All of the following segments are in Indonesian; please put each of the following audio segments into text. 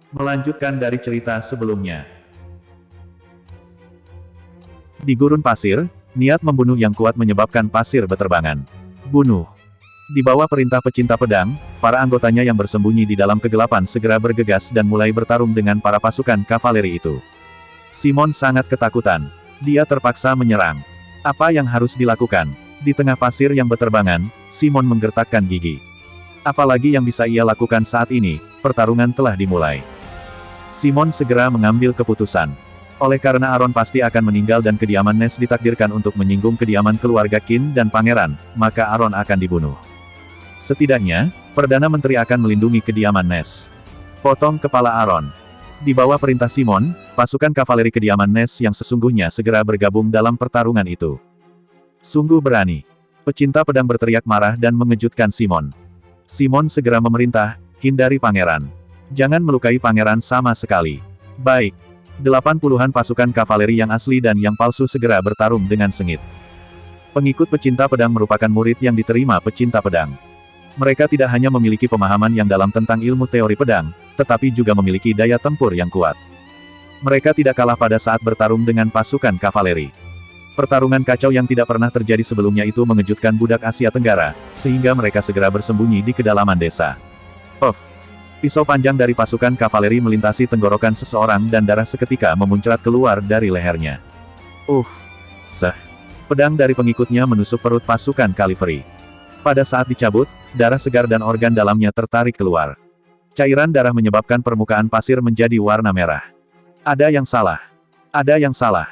Melanjutkan dari cerita sebelumnya. Di gurun pasir, niat membunuh yang kuat menyebabkan pasir beterbangan. Bunuh. Di bawah perintah pecinta pedang, para anggotanya yang bersembunyi di dalam kegelapan segera bergegas dan mulai bertarung dengan para pasukan kavaleri itu. Simon sangat ketakutan. Dia terpaksa menyerang. Apa yang harus dilakukan? Di tengah pasir yang beterbangan, Simon menggertakkan gigi. Apalagi yang bisa ia lakukan saat ini, pertarungan telah dimulai. Simon segera mengambil keputusan. Oleh karena Aaron pasti akan meninggal dan kediaman Ness ditakdirkan untuk menyinggung kediaman keluarga Qin dan Pangeran, maka Aaron akan dibunuh. Setidaknya, Perdana Menteri akan melindungi kediaman Ness. Potong kepala Aaron. Di bawah perintah Simon, pasukan kavaleri kediaman Ness yang sesungguhnya segera bergabung dalam pertarungan itu. Sungguh berani. Pecinta pedang berteriak marah dan mengejutkan Simon. Simon segera memerintah, hindari Pangeran. Jangan melukai Pangeran sama sekali. Baik. 80-an pasukan kavaleri yang asli dan yang palsu segera bertarung dengan sengit. Pengikut pecinta pedang merupakan murid yang diterima pecinta pedang. Mereka tidak hanya memiliki pemahaman yang dalam tentang ilmu teori pedang, tetapi juga memiliki daya tempur yang kuat. Mereka tidak kalah pada saat bertarung dengan pasukan kavaleri. Pertarungan kacau yang tidak pernah terjadi sebelumnya itu mengejutkan budak Asia Tenggara, sehingga mereka segera bersembunyi di kedalaman desa. Puff! Pisau panjang dari pasukan kavaleri melintasi tenggorokan seseorang dan darah seketika memuncrat keluar dari lehernya. Seh! Pedang dari pengikutnya menusuk perut pasukan kavaleri. Pada saat dicabut, darah segar dan organ dalamnya tertarik keluar. Cairan darah menyebabkan permukaan pasir menjadi warna merah. Ada yang salah. Ada yang salah.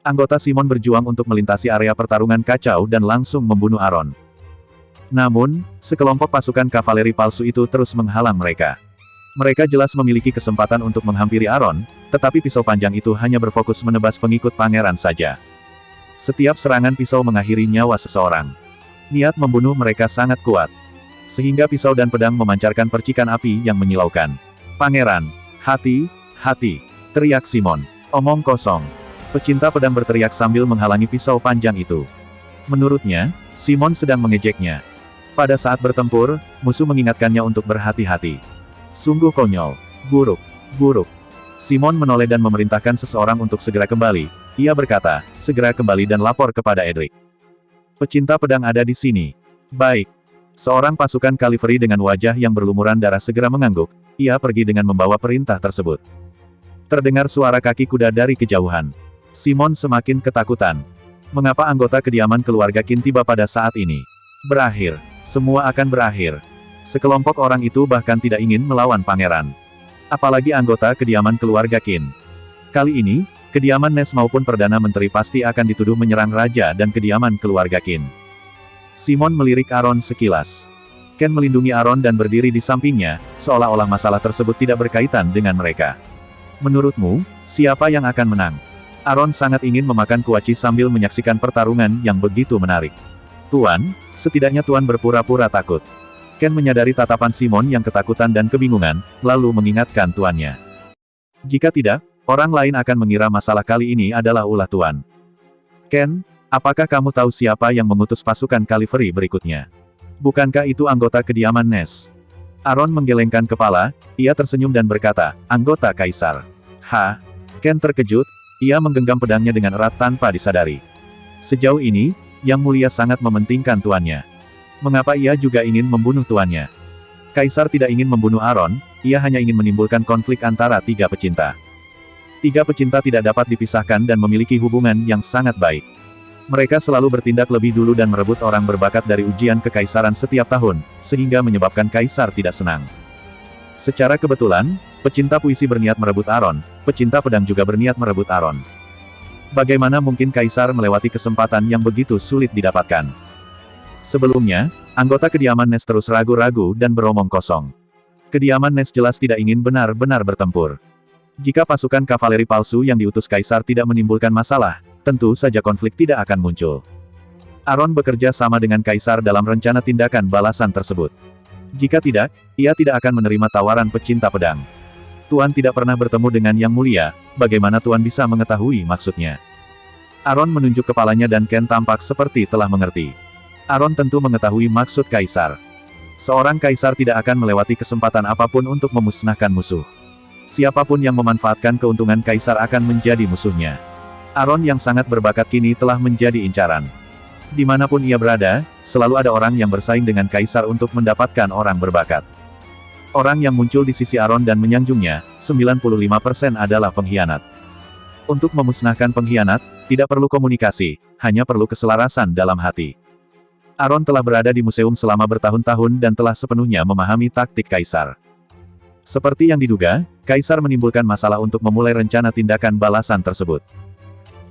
Anggota Simon berjuang untuk melintasi area pertarungan kacau dan langsung membunuh Aaron. Namun, sekelompok pasukan kavaleri palsu itu terus menghalang mereka. Mereka jelas memiliki kesempatan untuk menghampiri Aaron, tetapi pisau panjang itu hanya berfokus menebas pengikut pangeran saja. Setiap serangan pisau mengakhiri nyawa seseorang. Niat membunuh mereka sangat kuat. Sehingga pisau dan pedang memancarkan percikan api yang menyilaukan. Pangeran, hati, hati, teriak Simon. Omong kosong. Pecinta pedang berteriak sambil menghalangi pisau panjang itu. Menurutnya, Simon sedang mengejeknya. Pada saat bertempur, musuh mengingatkannya untuk berhati-hati. Sungguh konyol. Buruk. Buruk. Simon menoleh dan memerintahkan seseorang untuk segera kembali. Ia berkata, segera kembali dan lapor kepada Edric. Pecinta pedang ada di sini. Baik. Seorang pasukan kavaleri dengan wajah yang berlumuran darah segera mengangguk. Ia pergi dengan membawa perintah tersebut. Terdengar suara kaki kuda dari kejauhan. Simon semakin ketakutan. Mengapa anggota kediaman keluarga Qin tiba pada saat ini? Berakhir. Semua akan berakhir. Sekelompok orang itu bahkan tidak ingin melawan pangeran. Apalagi anggota kediaman keluarga Qin. Kali ini, kediaman Ness maupun Perdana Menteri pasti akan dituduh menyerang raja dan kediaman keluarga Qin. Simon melirik Aaron sekilas. Ken melindungi Aaron dan berdiri di sampingnya, seolah-olah masalah tersebut tidak berkaitan dengan mereka. Menurutmu, siapa yang akan menang? Aaron sangat ingin memakan kuaci sambil menyaksikan pertarungan yang begitu menarik. Tuan, setidaknya Tuan berpura-pura takut. Ken menyadari tatapan Simon yang ketakutan dan kebingungan, lalu mengingatkan tuannya. Jika tidak, orang lain akan mengira masalah kali ini adalah ulah Tuan. Ken, apakah kamu tahu siapa yang mengutus pasukan kavaleri berikutnya? Bukankah itu anggota kediaman Ness? Aaron menggelengkan kepala, ia tersenyum dan berkata, anggota Kaisar. Ken terkejut, ia menggenggam pedangnya dengan erat tanpa disadari. Sejauh ini, Yang Mulia sangat mementingkan tuannya. Mengapa ia juga ingin membunuh tuannya? Kaisar tidak ingin membunuh Aaron, ia hanya ingin menimbulkan konflik antara tiga pecinta. Tiga pecinta tidak dapat dipisahkan dan memiliki hubungan yang sangat baik. Mereka selalu bertindak lebih dulu dan merebut orang berbakat dari ujian kekaisaran setiap tahun, sehingga menyebabkan kaisar tidak senang. Secara kebetulan, pecinta puisi berniat merebut Aaron, pecinta pedang juga berniat merebut Aaron. Bagaimana mungkin kaisar melewati kesempatan yang begitu sulit didapatkan? Sebelumnya, anggota kediaman Ness terus ragu-ragu dan beromong kosong. Kediaman Ness jelas tidak ingin benar-benar bertempur. Jika pasukan kavaleri palsu yang diutus kaisar tidak menimbulkan masalah, tentu saja konflik tidak akan muncul. Aaron bekerja sama dengan kaisar dalam rencana tindakan balasan tersebut. Jika tidak, ia tidak akan menerima tawaran pecinta pedang. Tuan tidak pernah bertemu dengan Yang Mulia, bagaimana Tuan bisa mengetahui maksudnya? Aaron menunjuk kepalanya dan Ken tampak seperti telah mengerti. Aaron tentu mengetahui maksud Kaisar. Seorang Kaisar tidak akan melewati kesempatan apapun untuk memusnahkan musuh. Siapapun yang memanfaatkan keuntungan Kaisar akan menjadi musuhnya. Aaron yang sangat berbakat kini telah menjadi incaran. Dimanapun ia berada, selalu ada orang yang bersaing dengan Kaisar untuk mendapatkan orang berbakat. Orang yang muncul di sisi Aaron dan menyanjungnya, 95% adalah pengkhianat. Untuk memusnahkan pengkhianat, tidak perlu komunikasi, hanya perlu keselarasan dalam hati. Aaron telah berada di museum selama bertahun-tahun dan telah sepenuhnya memahami taktik Kaisar. Seperti yang diduga, Kaisar menimbulkan masalah untuk memulai rencana tindakan balasan tersebut.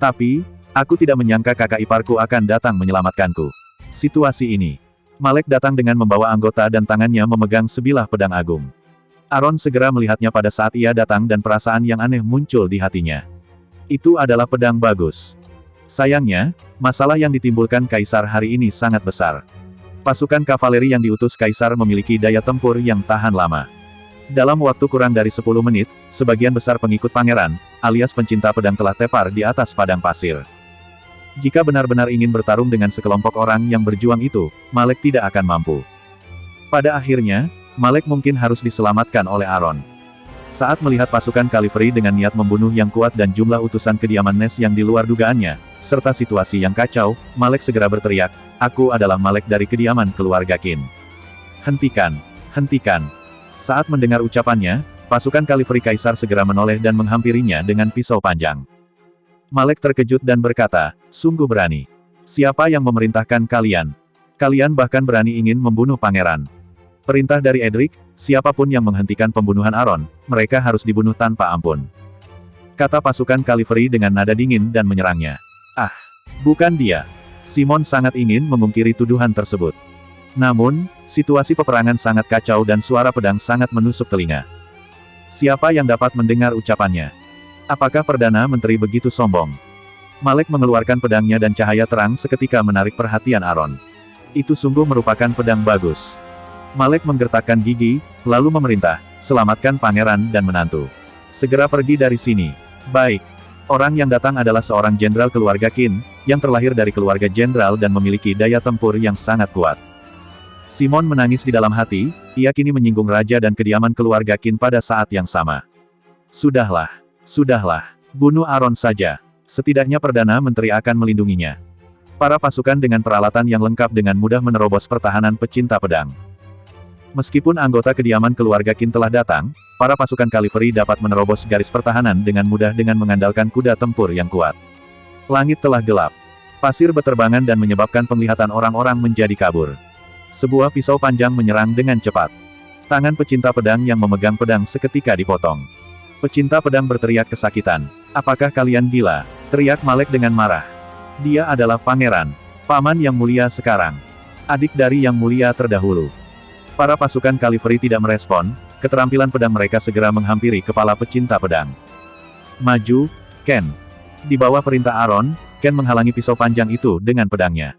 Tapi, aku tidak menyangka kakak iparku akan datang menyelamatkanku. Situasi ini. Malek datang dengan membawa anggota dan tangannya memegang sebilah pedang agung. Aaron segera melihatnya pada saat ia datang dan perasaan yang aneh muncul di hatinya. Itu adalah pedang bagus. Sayangnya, masalah yang ditimbulkan Kaisar hari ini sangat besar. Pasukan kavaleri yang diutus Kaisar memiliki daya tempur yang tahan lama. Dalam waktu kurang dari 10 menit, sebagian besar pengikut pangeran, alias pencinta pedang telah tepar di atas padang pasir. Jika benar-benar ingin bertarung dengan sekelompok orang yang berjuang itu, Malek tidak akan mampu. Pada akhirnya, Malek mungkin harus diselamatkan oleh Aaron. Saat melihat pasukan Kalivery dengan niat membunuh yang kuat dan jumlah utusan kediaman Ness yang di luar dugaannya, serta situasi yang kacau, Malek segera berteriak, "Aku adalah Malek dari kediaman keluarga Qin. Hentikan! Hentikan!" Saat mendengar ucapannya, pasukan Kalivery Kaisar segera menoleh dan menghampirinya dengan pisau panjang. Malek terkejut dan berkata, "Sungguh berani. Siapa yang memerintahkan kalian? Kalian bahkan berani ingin membunuh pangeran. Perintah dari Edric, siapapun yang menghentikan pembunuhan Aaron, mereka harus dibunuh tanpa ampun," kata pasukan Kalivery dengan nada dingin dan menyerangnya. "Ah, bukan dia." Simon sangat ingin memungkiri tuduhan tersebut. Namun, situasi peperangan sangat kacau dan suara pedang sangat menusuk telinga. Siapa yang dapat mendengar ucapannya? Apakah Perdana Menteri begitu sombong? Malek mengeluarkan pedangnya dan cahaya terang seketika menarik perhatian Aaron. Itu sungguh merupakan pedang bagus. Malek menggertakkan gigi, lalu memerintah, "Selamatkan pangeran dan menantu. Segera pergi dari sini." "Baik." Orang yang datang adalah seorang jenderal keluarga Qin, yang terlahir dari keluarga jenderal dan memiliki daya tempur yang sangat kuat. Simon menangis di dalam hati, ia kini menyinggung raja dan kediaman keluarga Qin pada saat yang sama. Sudahlah. Sudahlah. Bunuh Aaron saja. Setidaknya Perdana Menteri akan melindunginya. Para pasukan dengan peralatan yang lengkap dengan mudah menerobos pertahanan pecinta pedang. Meskipun anggota kediaman keluarga Qin telah datang, para pasukan Kalivery dapat menerobos garis pertahanan dengan mudah dengan mengandalkan kuda tempur yang kuat. Langit telah gelap. Pasir beterbangan dan menyebabkan penglihatan orang-orang menjadi kabur. Sebuah pisau panjang menyerang dengan cepat. Tangan pecinta pedang yang memegang pedang seketika dipotong. Pecinta pedang berteriak kesakitan. "Apakah kalian gila?" teriak Malek dengan marah. Dia adalah pangeran. Paman yang mulia sekarang. Adik dari yang mulia terdahulu. Para pasukan Kalivery tidak merespon, keterampilan pedang mereka segera menghampiri kepala pecinta pedang. "Maju, Ken." Di bawah perintah Aaron, Ken menghalangi pisau panjang itu dengan pedangnya.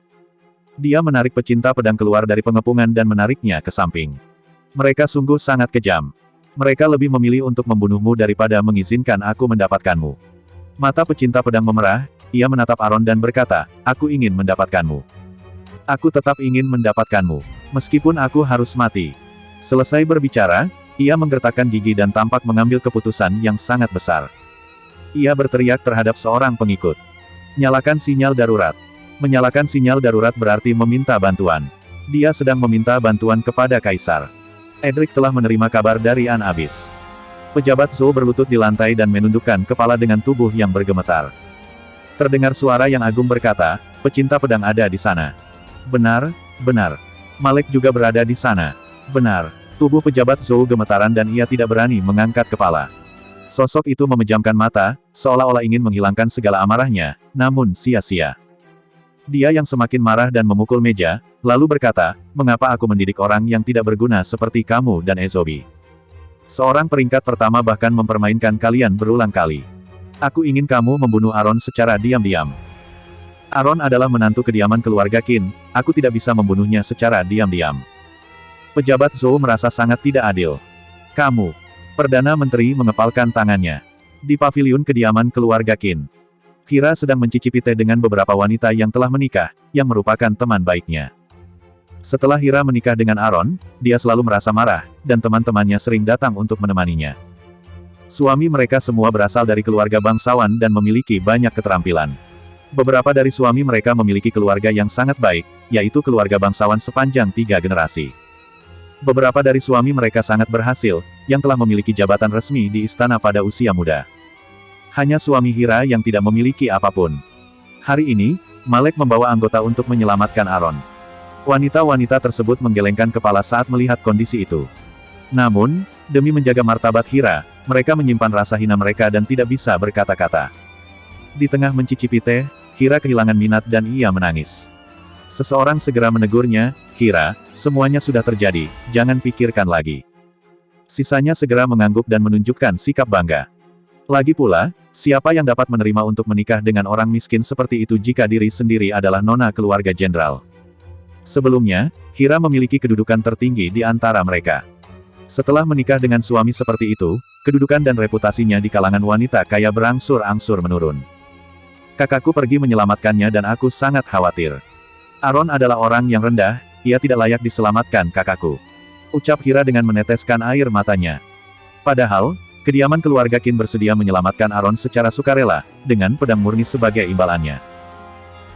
Dia menarik pecinta pedang keluar dari pengepungan dan menariknya ke samping. Mereka sungguh sangat kejam. Mereka lebih memilih untuk membunuhmu daripada mengizinkan aku mendapatkanmu. Mata pecinta pedang memerah, ia menatap Aaron dan berkata, "Aku ingin mendapatkanmu. Aku tetap ingin mendapatkanmu. Meskipun aku harus mati." Selesai berbicara, ia menggertakkan gigi dan tampak mengambil keputusan yang sangat besar. Ia berteriak terhadap seorang pengikut. "Nyalakan sinyal darurat." Menyalakan sinyal darurat berarti meminta bantuan. Dia sedang meminta bantuan kepada Kaisar. Edric telah menerima kabar dari An Abyss. Pejabat Zhou berlutut di lantai dan menundukkan kepala dengan tubuh yang bergemetar. Terdengar suara yang agung berkata, "Pecinta pedang ada di sana." "Benar, benar. Malek juga berada di sana." "Benar." Tubuh pejabat Zhou gemetaran dan ia tidak berani mengangkat kepala. Sosok itu memejamkan mata, seolah-olah ingin menghilangkan segala amarahnya, namun sia-sia. Dia yang semakin marah dan memukul meja, lalu berkata, "Mengapa aku mendidik orang yang tidak berguna seperti kamu dan Ezobi? Seorang peringkat pertama bahkan mempermainkan kalian berulang kali. Aku ingin kamu membunuh Aaron secara diam-diam." Aaron adalah menantu kediaman keluarga Qin, aku tidak bisa membunuhnya secara diam-diam. Pejabat Zhou merasa sangat tidak adil. "Kamu." Perdana Menteri mengepalkan tangannya. Di paviliun kediaman keluarga Qin, Hira sedang mencicipi teh dengan beberapa wanita yang telah menikah, yang merupakan teman baiknya. Setelah Hira menikah dengan Aaron, dia selalu merasa marah, dan teman-temannya sering datang untuk menemaninya. Suami mereka semua berasal dari keluarga bangsawan dan memiliki banyak keterampilan. Beberapa dari suami mereka memiliki keluarga yang sangat baik, yaitu keluarga bangsawan sepanjang 3 generasi. Beberapa dari suami mereka sangat berhasil, yang telah memiliki jabatan resmi di istana pada usia muda. Hanya suami Hira yang tidak memiliki apapun. Hari ini, Malek membawa anggota untuk menyelamatkan Aaron. Wanita-wanita tersebut menggelengkan kepala saat melihat kondisi itu. Namun, demi menjaga martabat Hira, mereka menyimpan rasa hina mereka dan tidak bisa berkata-kata. Di tengah mencicipi teh, Hira kehilangan minat dan ia menangis. Seseorang segera menegurnya, "Hira, semuanya sudah terjadi, jangan pikirkan lagi." Sisanya segera mengangguk dan menunjukkan sikap bangga. Lagi pula, siapa yang dapat menerima untuk menikah dengan orang miskin seperti itu jika diri sendiri adalah nona keluarga jenderal? Sebelumnya, Hira memiliki kedudukan tertinggi di antara mereka. Setelah menikah dengan suami seperti itu, kedudukan dan reputasinya di kalangan wanita kaya berangsur-angsur menurun. Kakakku pergi menyelamatkannya dan aku sangat khawatir. Aaron adalah orang yang rendah, ia tidak layak diselamatkan kakakku. Ucap Hira dengan meneteskan air matanya. Padahal, kediaman keluarga Qin bersedia menyelamatkan Aaron secara sukarela, dengan pedang murni sebagai imbalannya.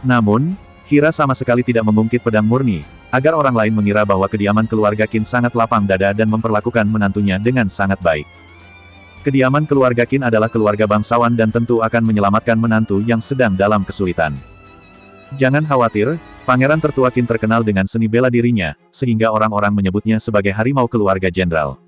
Namun, Hira sama sekali tidak mengungkit pedang murni, agar orang lain mengira bahwa kediaman keluarga Qin sangat lapang dada dan memperlakukan menantunya dengan sangat baik. Kediaman keluarga Qin adalah keluarga bangsawan dan tentu akan menyelamatkan menantu yang sedang dalam kesulitan. Jangan khawatir, Pangeran tertua Qin terkenal dengan seni bela dirinya, sehingga orang-orang menyebutnya sebagai harimau keluarga jenderal.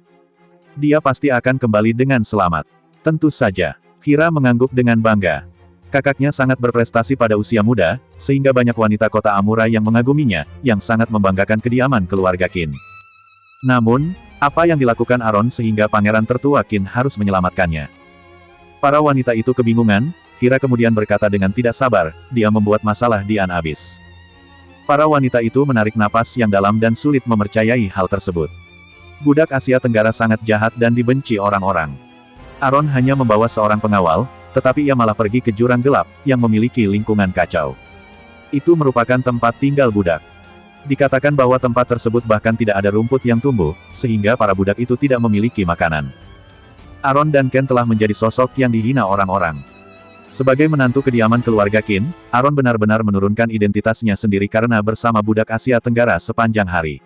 Dia pasti akan kembali dengan selamat. Tentu saja. Hira mengangguk dengan bangga. Kakaknya sangat berprestasi pada usia muda, sehingga banyak wanita kota Amura yang mengaguminya, yang sangat membanggakan kediaman keluarga Qin. Namun, apa yang dilakukan Aaron sehingga pangeran tertua Qin harus menyelamatkannya? Para wanita itu kebingungan, Hira kemudian berkata dengan tidak sabar, dia membuat masalah di An-Abyss. Para wanita itu menarik napas yang dalam dan sulit mempercayai hal tersebut. Budak Asia Tenggara sangat jahat dan dibenci orang-orang. Aaron hanya membawa seorang pengawal, tetapi ia malah pergi ke jurang gelap, yang memiliki lingkungan kacau. Itu merupakan tempat tinggal budak. Dikatakan bahwa tempat tersebut bahkan tidak ada rumput yang tumbuh, sehingga para budak itu tidak memiliki makanan. Aaron dan Ken telah menjadi sosok yang dihina orang-orang. Sebagai menantu kediaman keluarga Qin, Aaron benar-benar menurunkan identitasnya sendiri karena bersama budak Asia Tenggara sepanjang hari.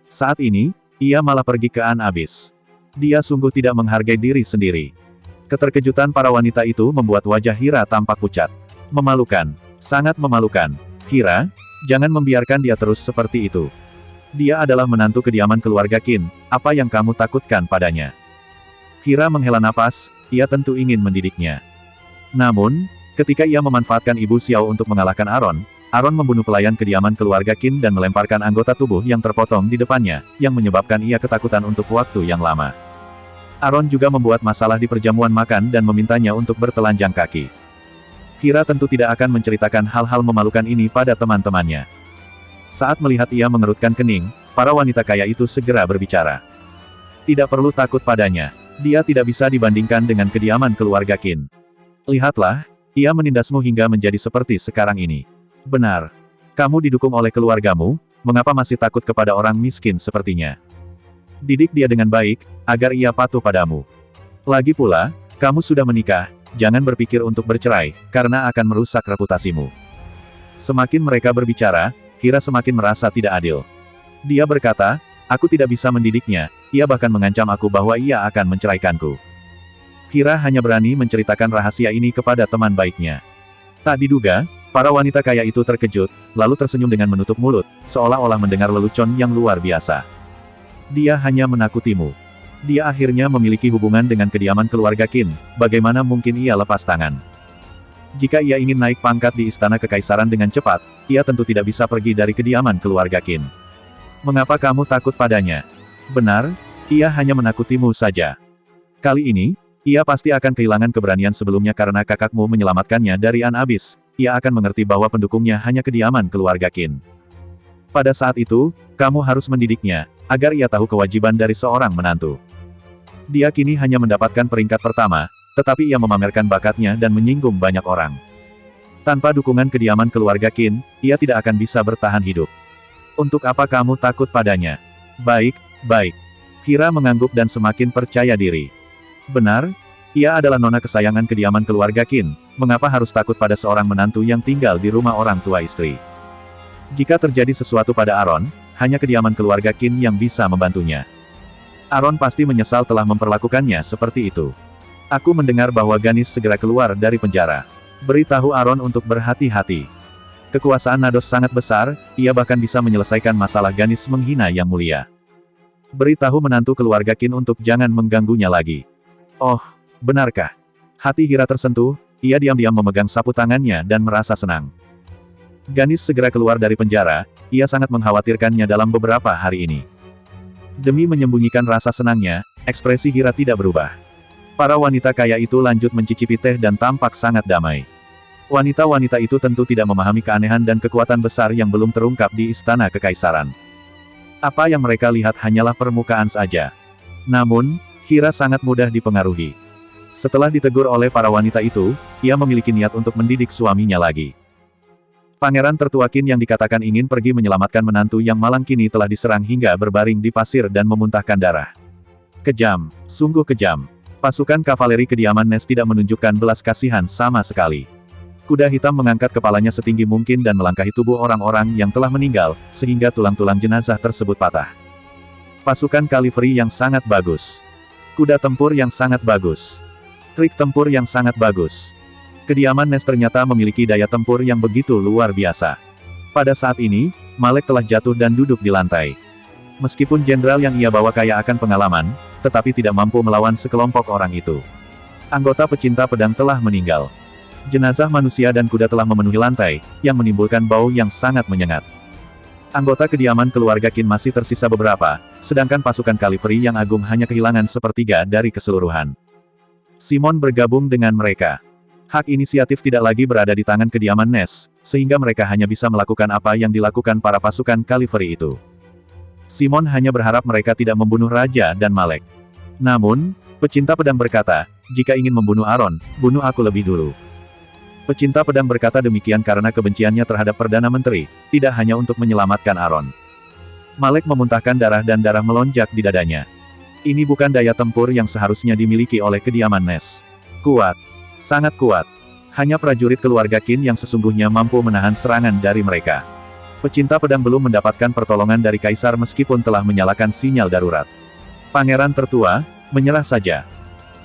Saat ini, ia malah pergi ke An-Abyss. Dia sungguh tidak menghargai diri sendiri. Keterkejutan para wanita itu membuat wajah Hira tampak pucat. Memalukan. Sangat memalukan. Hira, jangan membiarkan dia terus seperti itu. Dia adalah menantu kediaman keluarga Qin, apa yang kamu takutkan padanya? Hira menghela napas, ia tentu ingin mendidiknya. Namun, ketika ia memanfaatkan Ibu Xiao untuk mengalahkan Aaron, Aaron membunuh pelayan kediaman keluarga Qin dan melemparkan anggota tubuh yang terpotong di depannya, yang menyebabkan ia ketakutan untuk waktu yang lama. Aaron juga membuat masalah di perjamuan makan dan memintanya untuk bertelanjang kaki. Hira tentu tidak akan menceritakan hal-hal memalukan ini pada teman-temannya. Saat melihat ia mengerutkan kening, para wanita kaya itu segera berbicara. Tidak perlu takut padanya. Dia tidak bisa dibandingkan dengan kediaman keluarga Qin. Lihatlah, ia menindasmu hingga menjadi seperti sekarang ini. Benar. Kamu didukung oleh keluargamu, mengapa masih takut kepada orang miskin sepertinya? Didik dia dengan baik, agar ia patuh padamu. Lagi pula, kamu sudah menikah, jangan berpikir untuk bercerai, karena akan merusak reputasimu. Semakin mereka berbicara, Hira semakin merasa tidak adil. Dia berkata, aku tidak bisa mendidiknya, ia bahkan mengancam aku bahwa ia akan menceraikanku. Hira hanya berani menceritakan rahasia ini kepada teman baiknya. Tak diduga, para wanita kaya itu terkejut, lalu tersenyum dengan menutup mulut, seolah-olah mendengar lelucon yang luar biasa. Dia hanya menakutimu. Dia akhirnya memiliki hubungan dengan kediaman keluarga Qin, bagaimana mungkin ia lepas tangan? Jika ia ingin naik pangkat di istana kekaisaran dengan cepat, ia tentu tidak bisa pergi dari kediaman keluarga Qin. Mengapa kamu takut padanya? Benar, ia hanya menakutimu saja. Kali ini, ia pasti akan kehilangan keberanian sebelumnya karena kakakmu menyelamatkannya dari An-Abyss. Ia akan mengerti bahwa pendukungnya hanya kediaman keluarga Qin. Pada saat itu, kamu harus mendidiknya, agar ia tahu kewajiban dari seorang menantu. Dia kini hanya mendapatkan peringkat pertama, tetapi ia memamerkan bakatnya dan menyinggung banyak orang. Tanpa dukungan kediaman keluarga Qin, ia tidak akan bisa bertahan hidup. Untuk apa kamu takut padanya? Baik, baik. Hira mengangguk dan semakin percaya diri. Benar, ia adalah nona kesayangan kediaman keluarga Qin, mengapa harus takut pada seorang menantu yang tinggal di rumah orang tua istri? Jika terjadi sesuatu pada Aaron, hanya kediaman keluarga Qin yang bisa membantunya. Aaron pasti menyesal telah memperlakukannya seperti itu. Aku mendengar bahwa Ganis segera keluar dari penjara. Beritahu Aaron untuk berhati-hati. Kekuasaan Nados sangat besar, ia bahkan bisa menyelesaikan masalah Ganis menghina yang mulia. Beritahu menantu keluarga Qin untuk jangan mengganggunya lagi. Oh, benarkah? Hati Hira tersentuh, ia diam-diam memegang sapu tangannya dan merasa senang. Ganis segera keluar dari penjara, ia sangat mengkhawatirkannya dalam beberapa hari ini. Demi menyembunyikan rasa senangnya, ekspresi Hira tidak berubah. Para wanita kaya itu lanjut mencicipi teh dan tampak sangat damai. Wanita-wanita itu tentu tidak memahami keanehan dan kekuatan besar yang belum terungkap di istana kekaisaran. Apa yang mereka lihat hanyalah permukaan saja. Namun, Hira sangat mudah dipengaruhi. Setelah ditegur oleh para wanita itu, ia memiliki niat untuk mendidik suaminya lagi. Pangeran tertua Qin yang dikatakan ingin pergi menyelamatkan menantu yang malang kini telah diserang hingga berbaring di pasir dan memuntahkan darah. Kejam, sungguh kejam. Pasukan kavaleri kediaman Nest tidak menunjukkan belas kasihan sama sekali. Kuda hitam mengangkat kepalanya setinggi mungkin dan melangkahi tubuh orang-orang yang telah meninggal, sehingga tulang-tulang jenazah tersebut patah. Pasukan kavaleri yang sangat bagus. Kuda tempur yang sangat bagus. Trik tempur yang sangat bagus. Kediaman Nest ternyata memiliki daya tempur yang begitu luar biasa. Pada saat ini, Malek telah jatuh dan duduk di lantai. Meskipun jenderal yang ia bawa kaya akan pengalaman, tetapi tidak mampu melawan sekelompok orang itu. Anggota pecinta pedang telah meninggal. Jenazah manusia dan kuda telah memenuhi lantai, yang menimbulkan bau yang sangat menyengat. Anggota kediaman keluarga Qin masih tersisa beberapa, sedangkan pasukan kavaleri yang agung hanya kehilangan sepertiga dari keseluruhan. Simon bergabung dengan mereka. Hak inisiatif tidak lagi berada di tangan kediaman Nest, sehingga mereka hanya bisa melakukan apa yang dilakukan para pasukan kavaleri itu. Simon hanya berharap mereka tidak membunuh Raja dan Malek. Namun, pecinta pedang berkata, jika ingin membunuh Aaron, bunuh aku lebih dulu. Pecinta pedang berkata demikian karena kebenciannya terhadap Perdana Menteri, tidak hanya untuk menyelamatkan Aaron. Malek memuntahkan darah dan darah melonjak di dadanya. Ini bukan daya tempur yang seharusnya dimiliki oleh kediaman Nest. Kuat. Sangat kuat. Hanya prajurit keluarga Qin yang sesungguhnya mampu menahan serangan dari mereka. Pecinta pedang belum mendapatkan pertolongan dari Kaisar meskipun telah menyalakan sinyal darurat. Pangeran tertua, menyerah saja.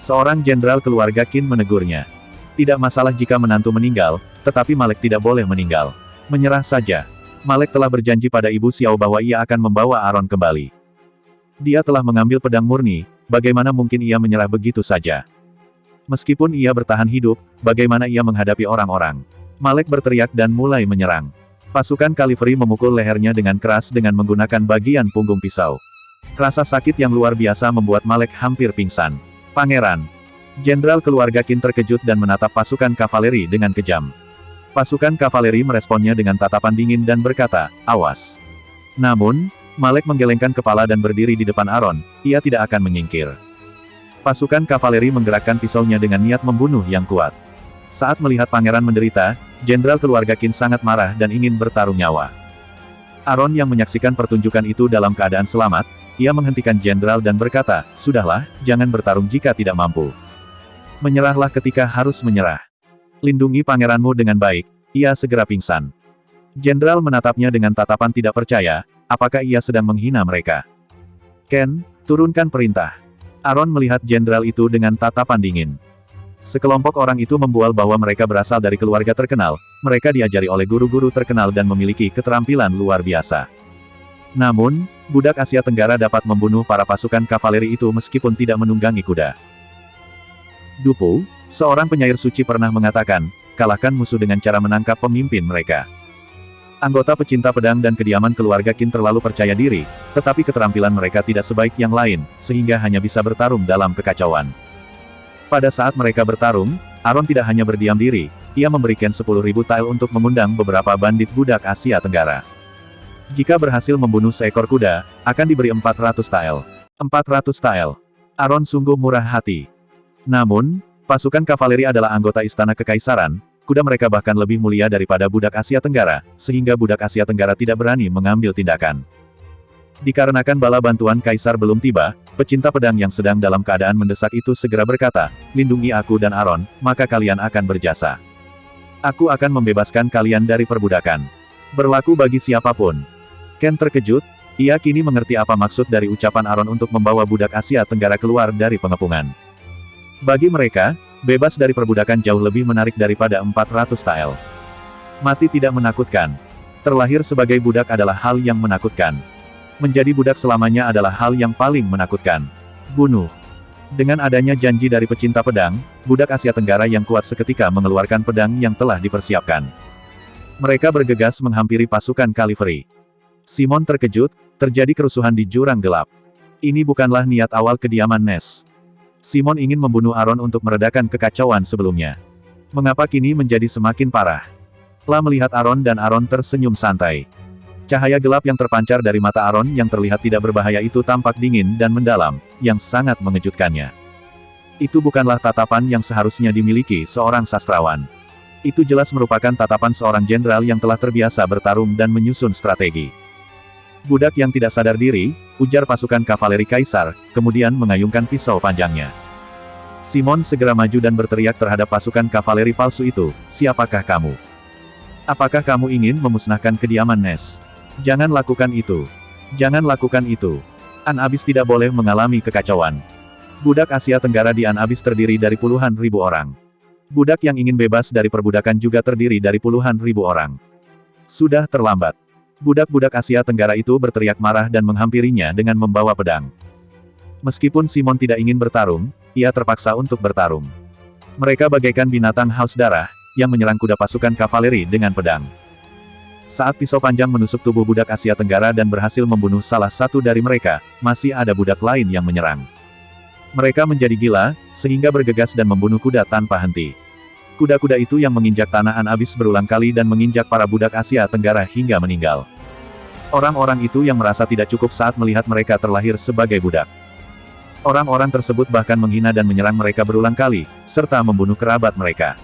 Seorang jenderal keluarga Qin menegurnya. Tidak masalah jika menantu meninggal, tetapi Malek tidak boleh meninggal. Menyerah saja. Malek telah berjanji pada Ibu Xiao bahwa ia akan membawa Aaron kembali. Dia telah mengambil pedang murni, bagaimana mungkin ia menyerah begitu saja? Meskipun ia bertahan hidup, bagaimana ia menghadapi orang-orang? Malek berteriak dan mulai menyerang. Pasukan kavaleri memukul lehernya dengan keras dengan menggunakan bagian punggung pisau. Rasa sakit yang luar biasa membuat Malek hampir pingsan. Pangeran. Jenderal keluarga Qin terkejut dan menatap pasukan kavaleri dengan kejam. Pasukan kavaleri meresponnya dengan tatapan dingin dan berkata, awas. Namun, Malek menggelengkan kepala dan berdiri di depan Aaron, ia tidak akan menyingkir. Pasukan kavaleri menggerakkan pisaunya dengan niat membunuh yang kuat. Saat melihat pangeran menderita, jenderal keluarga Qin sangat marah dan ingin bertarung nyawa. Aaron yang menyaksikan pertunjukan itu dalam keadaan selamat, ia menghentikan jenderal dan berkata, sudahlah, jangan bertarung jika tidak mampu. Menyerahlah ketika harus menyerah. Lindungi pangeranmu dengan baik, ia segera pingsan. Jenderal menatapnya dengan tatapan tidak percaya, apakah ia sedang menghina mereka? Ken, turunkan perintah. Aaron melihat jenderal itu dengan tatapan dingin. Sekelompok orang itu membual bahwa mereka berasal dari keluarga terkenal, mereka diajari oleh guru-guru terkenal dan memiliki keterampilan luar biasa. Namun, budak Asia Tenggara dapat membunuh para pasukan kavaleri itu meskipun tidak menunggangi kuda. Dupu, seorang penyair suci pernah mengatakan, kalahkan musuh dengan cara menangkap pemimpin mereka. Anggota pecinta pedang dan kediaman keluarga Qin terlalu percaya diri, tetapi keterampilan mereka tidak sebaik yang lain, sehingga hanya bisa bertarung dalam kekacauan. Pada saat mereka bertarung, Aaron tidak hanya berdiam diri, ia memberikan 10.000 tael untuk mengundang beberapa bandit budak Asia Tenggara. Jika berhasil membunuh seekor kuda, akan diberi 400 tael. 400 tael. Aron sungguh murah hati. Namun, pasukan kavaleri adalah anggota istana kekaisaran, kuda mereka bahkan lebih mulia daripada budak Asia Tenggara, sehingga budak Asia Tenggara tidak berani mengambil tindakan. Dikarenakan bala bantuan kaisar belum tiba, pecinta pedang yang sedang dalam keadaan mendesak itu segera berkata, "Lindungi aku dan Aron, maka kalian akan berjasa. Aku akan membebaskan kalian dari perbudakan. Berlaku bagi siapapun." Ken terkejut, ia kini mengerti apa maksud dari ucapan Aron untuk membawa budak Asia Tenggara keluar dari pengepungan. Bagi mereka, bebas dari perbudakan jauh lebih menarik daripada 400 tael. Mati tidak menakutkan. Terlahir sebagai budak adalah hal yang menakutkan. Menjadi budak selamanya adalah hal yang paling menakutkan. Bunuh. Dengan adanya janji dari pecinta pedang, budak Asia Tenggara yang kuat seketika mengeluarkan pedang yang telah dipersiapkan. Mereka bergegas menghampiri pasukan Kalivery. Simon terkejut, terjadi kerusuhan di jurang gelap. Ini bukanlah niat awal kediaman Ness. Simon ingin membunuh Aron untuk meredakan kekacauan sebelumnya. Mengapa kini menjadi semakin parah? Lah melihat Aron dan Aron tersenyum santai. Cahaya gelap yang terpancar dari mata Aron yang terlihat tidak berbahaya itu tampak dingin dan mendalam, yang sangat mengejutkannya. Itu bukanlah tatapan yang seharusnya dimiliki seorang sastrawan. Itu jelas merupakan tatapan seorang jenderal yang telah terbiasa bertarung dan menyusun strategi. "Budak yang tidak sadar diri," ujar pasukan kavaleri kaisar, kemudian mengayunkan pisau panjangnya. Simon segera maju dan berteriak terhadap pasukan kavaleri palsu itu, "Siapakah kamu? Apakah kamu ingin memusnahkan kediaman Ness? Jangan lakukan itu. Jangan lakukan itu. An-Abis tidak boleh mengalami kekacauan." Budak Asia Tenggara di An-Abis terdiri dari puluhan ribu orang. Budak yang ingin bebas dari perbudakan juga terdiri dari puluhan ribu orang. Sudah terlambat. Budak-budak Asia Tenggara itu berteriak marah dan menghampirinya dengan membawa pedang. Meskipun Simon tidak ingin bertarung, ia terpaksa untuk bertarung. Mereka bagaikan binatang haus darah, yang menyerang kuda pasukan kavaleri dengan pedang. Saat pisau panjang menusuk tubuh budak Asia Tenggara dan berhasil membunuh salah satu dari mereka, masih ada budak lain yang menyerang. Mereka menjadi gila, sehingga bergegas dan membunuh kuda tanpa henti. Kuda-kuda itu yang menginjak tanah An-Abis berulang kali dan menginjak para budak Asia Tenggara hingga meninggal. Orang-orang itu yang merasa tidak cukup saat melihat mereka terlahir sebagai budak. Orang-orang tersebut bahkan menghina dan menyerang mereka berulang kali, serta membunuh kerabat mereka.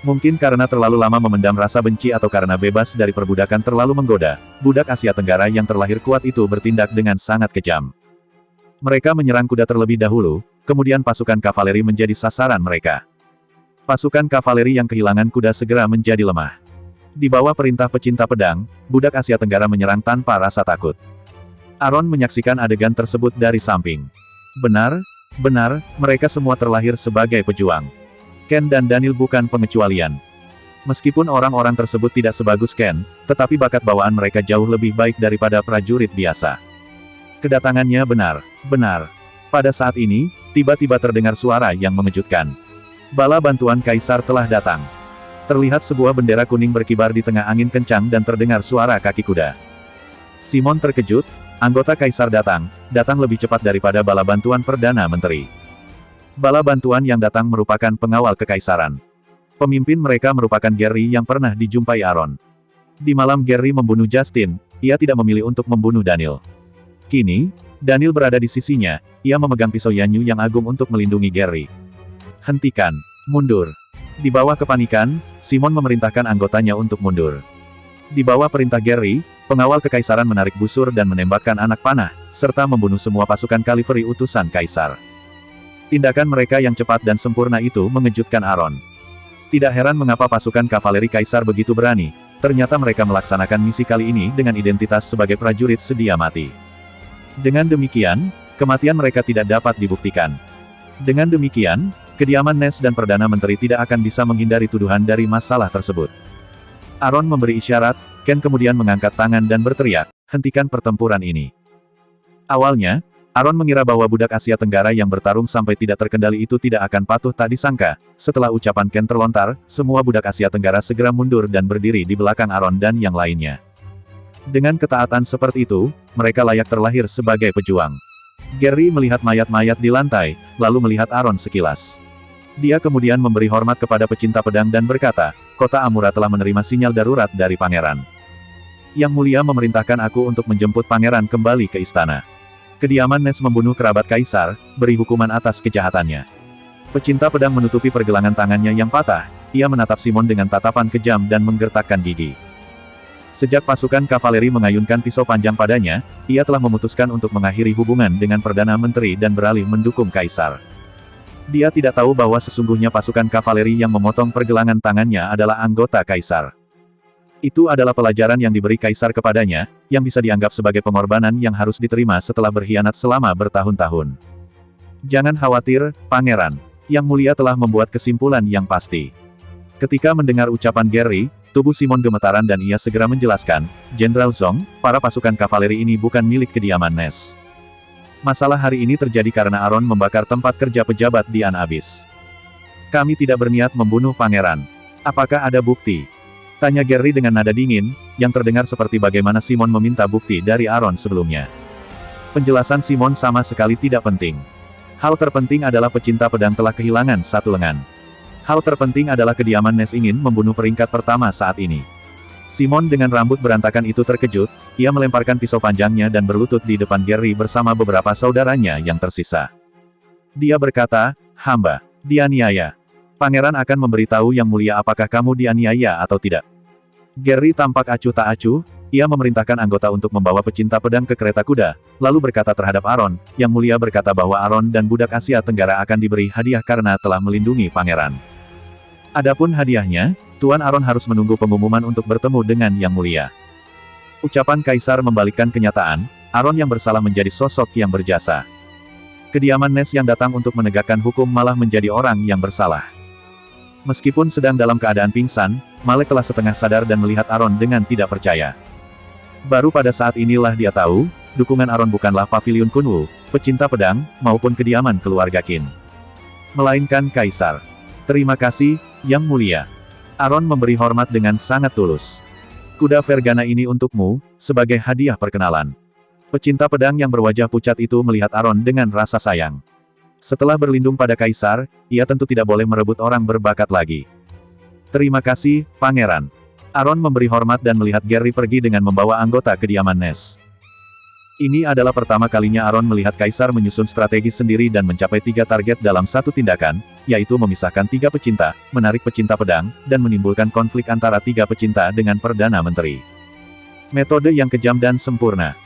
Mungkin karena terlalu lama memendam rasa benci atau karena bebas dari perbudakan terlalu menggoda, budak Asia Tenggara yang terlahir kuat itu bertindak dengan sangat kejam. Mereka menyerang kuda terlebih dahulu, kemudian pasukan kavaleri menjadi sasaran mereka. Pasukan kavaleri yang kehilangan kuda segera menjadi lemah. Di bawah perintah pecinta pedang, budak Asia Tenggara menyerang tanpa rasa takut. Aron menyaksikan adegan tersebut dari samping. Benar, mereka semua terlahir sebagai pejuang. Ken dan Daniel bukan pengecualian. Meskipun orang-orang tersebut tidak sebagus Ken, tetapi bakat bawaan mereka jauh lebih baik daripada prajurit biasa. Kedatangannya benar. Pada saat ini, tiba-tiba terdengar suara yang mengejutkan. Bala bantuan kaisar telah datang. Terlihat sebuah bendera kuning berkibar di tengah angin kencang dan terdengar suara kaki kuda. Simon terkejut, anggota kaisar datang lebih cepat daripada bala bantuan Perdana Menteri. Bala bantuan yang datang merupakan pengawal kekaisaran. Pemimpin mereka merupakan Gary yang pernah dijumpai Aron. Di malam Gary membunuh Justin, ia tidak memilih untuk membunuh Daniel. Kini, Daniel berada di sisinya, ia memegang pisau Yanyu yang agung untuk melindungi Gary. "Hentikan, mundur." Di bawah kepanikan, Simon memerintahkan anggotanya untuk mundur. Di bawah perintah Gary, pengawal kekaisaran menarik busur dan menembakkan anak panah, serta membunuh semua pasukan Kalivery utusan kaisar. Tindakan mereka yang cepat dan sempurna itu mengejutkan Aron. Tidak heran mengapa pasukan kavaleri kaisar begitu berani, ternyata mereka melaksanakan misi kali ini dengan identitas sebagai prajurit sedia mati. Dengan demikian, kematian mereka tidak dapat dibuktikan. Dengan demikian, kediaman Ness dan Perdana Menteri tidak akan bisa menghindari tuduhan dari masalah tersebut. Aron memberi isyarat, Ken kemudian mengangkat tangan dan berteriak, "Hentikan pertempuran ini." Awalnya, Aron mengira bahwa budak Asia Tenggara yang bertarung sampai tidak terkendali itu tidak akan patuh, tak disangka, setelah ucapan Ken terlontar, semua budak Asia Tenggara segera mundur dan berdiri di belakang Aron dan yang lainnya. Dengan ketaatan seperti itu, mereka layak terlahir sebagai pejuang. Gary melihat mayat-mayat di lantai, lalu melihat Aron sekilas. Dia kemudian memberi hormat kepada pecinta pedang dan berkata, "Kota Amura telah menerima sinyal darurat dari pangeran. Yang Mulia memerintahkan aku untuk menjemput pangeran kembali ke istana. Kediaman Ness membunuh kerabat kaisar, beri hukuman atas kejahatannya. Pecinta pedang menutupi pergelangan tangannya yang patah, ia menatap Simon dengan tatapan kejam dan menggertakkan gigi. Sejak pasukan kavaleri mengayunkan pisau panjang padanya, ia telah memutuskan untuk mengakhiri hubungan dengan Perdana Menteri dan beralih mendukung kaisar. Dia tidak tahu bahwa sesungguhnya pasukan kavaleri yang memotong pergelangan tangannya adalah anggota kaisar. Itu adalah pelajaran yang diberi kaisar kepadanya, yang bisa dianggap sebagai pengorbanan yang harus diterima setelah berkhianat selama bertahun-tahun. Jangan khawatir, Pangeran. Yang Mulia telah membuat kesimpulan yang pasti. Ketika mendengar ucapan Gary, tubuh Simon gemetaran dan ia segera menjelaskan, Jenderal Zhong, para pasukan kavaleri ini bukan milik kediaman Ness. Masalah hari ini terjadi karena Aron membakar tempat kerja pejabat di An-Abyss. Kami tidak berniat membunuh Pangeran. Apakah ada bukti? Tanya Gary dengan nada dingin, yang terdengar seperti bagaimana Simon meminta bukti dari Aron sebelumnya. Penjelasan Simon sama sekali tidak penting. Hal terpenting adalah pecinta pedang telah kehilangan satu lengan. Hal terpenting adalah kediaman Ness ingin membunuh peringkat pertama saat ini. Simon dengan rambut berantakan itu terkejut, ia melemparkan pisau panjangnya dan berlutut di depan Gary bersama beberapa saudaranya yang tersisa. Dia berkata, hamba, dianiaya. Pangeran akan memberitahu Yang Mulia apakah kamu dianiaya atau tidak. Gary tampak acuh tak acuh, ia memerintahkan anggota untuk membawa pecinta pedang ke kereta kuda, lalu berkata terhadap Aron, Yang Mulia berkata bahwa Aron dan budak Asia Tenggara akan diberi hadiah karena telah melindungi pangeran. Adapun hadiahnya, Tuan Aron harus menunggu pengumuman untuk bertemu dengan Yang Mulia. Ucapan Kaisar membalikkan kenyataan, Aron yang bersalah menjadi sosok yang berjasa. Kediaman Ness yang datang untuk menegakkan hukum malah menjadi orang yang bersalah. Meskipun sedang dalam keadaan pingsan, Malek telah setengah sadar dan melihat Aron dengan tidak percaya. Baru pada saat inilah dia tahu, dukungan Aron bukanlah Paviliun Kunwu, pecinta pedang, maupun kediaman keluarga Qin. Melainkan Kaisar. Terima kasih, Yang Mulia. Aron memberi hormat dengan sangat tulus. Kuda Vergana ini untukmu, sebagai hadiah perkenalan. Pecinta pedang yang berwajah pucat itu melihat Aron dengan rasa sayang. Setelah berlindung pada Kaisar, ia tentu tidak boleh merebut orang berbakat lagi. Terima kasih, Pangeran. Aron memberi hormat dan melihat Gary pergi dengan membawa anggota kediaman Ness. Ini adalah pertama kalinya Aron melihat Kaisar menyusun strategi sendiri dan mencapai 3 target dalam satu tindakan, yaitu memisahkan 3 pecinta, menarik pecinta pedang, dan menimbulkan konflik antara 3 pecinta dengan Perdana Menteri. Metode yang kejam dan sempurna.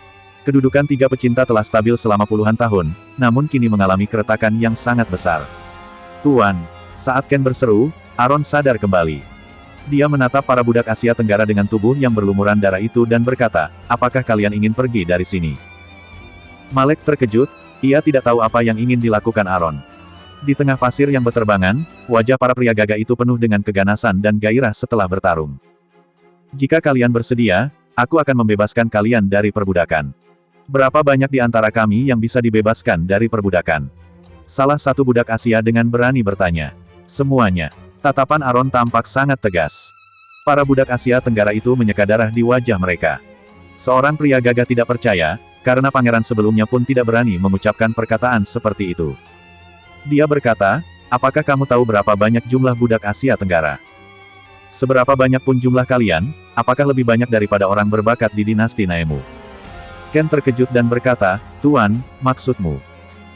Kedudukan 3 pecinta telah stabil selama puluhan tahun, namun kini mengalami keretakan yang sangat besar. Tuan, saat Ken berseru, Aron sadar kembali. Dia menatap para budak Asia Tenggara dengan tubuh yang berlumuran darah itu dan berkata, apakah kalian ingin pergi dari sini? Malek terkejut, ia tidak tahu apa yang ingin dilakukan Aron. Di tengah pasir yang berterbangan, wajah para pria gagah itu penuh dengan keganasan dan gairah setelah bertarung. Jika kalian bersedia, aku akan membebaskan kalian dari perbudakan. Berapa banyak di antara kami yang bisa dibebaskan dari perbudakan? Salah satu budak Asia dengan berani bertanya. Semuanya. Tatapan Aron tampak sangat tegas. Para budak Asia Tenggara itu menyeka darah di wajah mereka. Seorang pria gagah tidak percaya, karena pangeran sebelumnya pun tidak berani mengucapkan perkataan seperti itu. Dia berkata, apakah kamu tahu berapa banyak jumlah budak Asia Tenggara? Seberapa banyak pun jumlah kalian, apakah lebih banyak daripada orang berbakat di dinasti Naemu? Ken terkejut dan berkata, Tuan, maksudmu?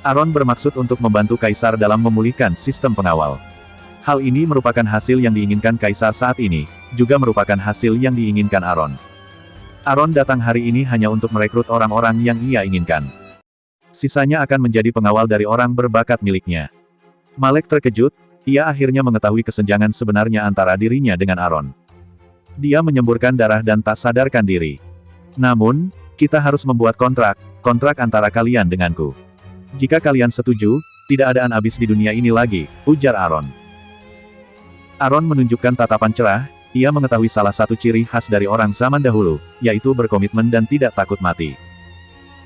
Aron bermaksud untuk membantu Kaisar dalam memulihkan sistem pengawal. Hal ini merupakan hasil yang diinginkan Kaisar saat ini, juga merupakan hasil yang diinginkan Aron. Aron datang hari ini hanya untuk merekrut orang-orang yang ia inginkan. Sisanya akan menjadi pengawal dari orang berbakat miliknya. Malek terkejut, ia akhirnya mengetahui kesenjangan sebenarnya antara dirinya dengan Aron. Dia menyemburkan darah dan tak sadarkan diri. Namun, kita harus membuat kontrak antara kalian denganku. Jika kalian setuju, tidak ada An-Abyss di dunia ini lagi, ujar Aron. Aron menunjukkan tatapan cerah, ia mengetahui salah satu ciri khas dari orang zaman dahulu, yaitu berkomitmen dan tidak takut mati.